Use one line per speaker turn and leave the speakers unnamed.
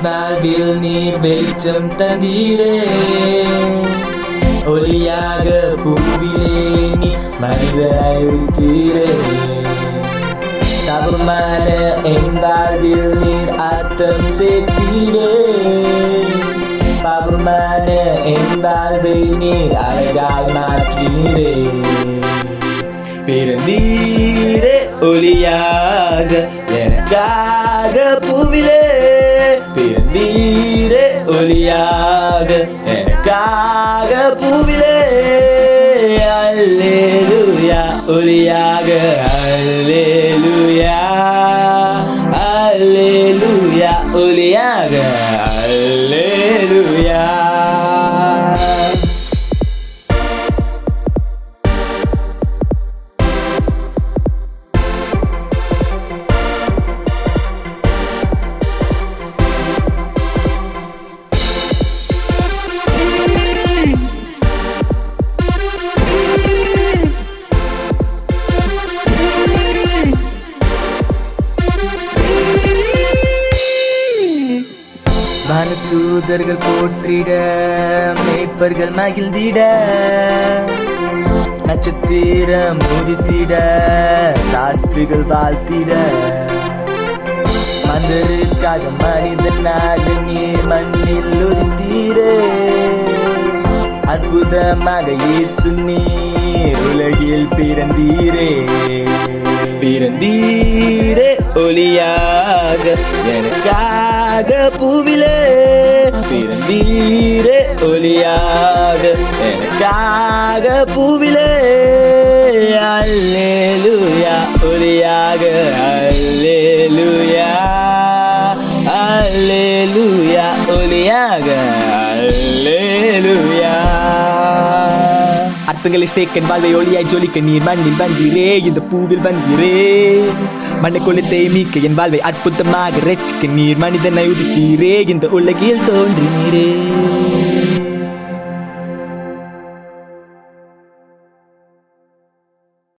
வாழ்வில் நீர் வெளிச்சம் தந்தீரே. ஒளியாக பூவிலே நீ மனிதராய் உதித்தீரே. சபமான என் வாழ்வில் நீர் அர்த்தம் சேர்த்தீரே. பாவமான என் வாழ்வை நீர் அழகால் மாற்றீரே. பிறந்தீரே ஒளியாக எனக்காக பூவிலே. பிறந்தீரே ஒளியாக எனக்காக பூவிலே. அல்லேலூயா ஒளியாக அல்லேலூயா அல்லேலூயா ஒளியாக அல்லேலூயா. வானதூதர்கள் போற்றிட மேய்ப்பர்கள் மகிழ்ந்திட. நட்சத்திரம் உதித்திட சாஸ்திரிகள் வாழ்த்திட. மந்தருக்காக மனிதனாக நீர் மண்ணில் உதித்தீரே. அற்புதமாக இயேசு நீர் உலகில் பிறந்தீரே. பிறந்தீரே ஒளியாக எனக்காக பூவிலே. பிறந்தீரே ஒளியாக எனக்காக பூவிலே. அல்லேலூயா ஒளியாக அல்லேலூயா அல்லேலூயா ஒளியாக அல்லேலூயா. அர்த்தங்களை சேர்க்க வாழ்வை ஒளியாய் ஜொலிக்க நீர் மண்ணில் வந்தீரே. இந்த பூவில் வந்தீரே. மண்ணை கொளுத்தை மீக்க என் வாழ்வை அற்புதமாக ரசிக்க நீர் மனிதனை உதித்தீரே. இந்த உலகில் தோன்றினீரே.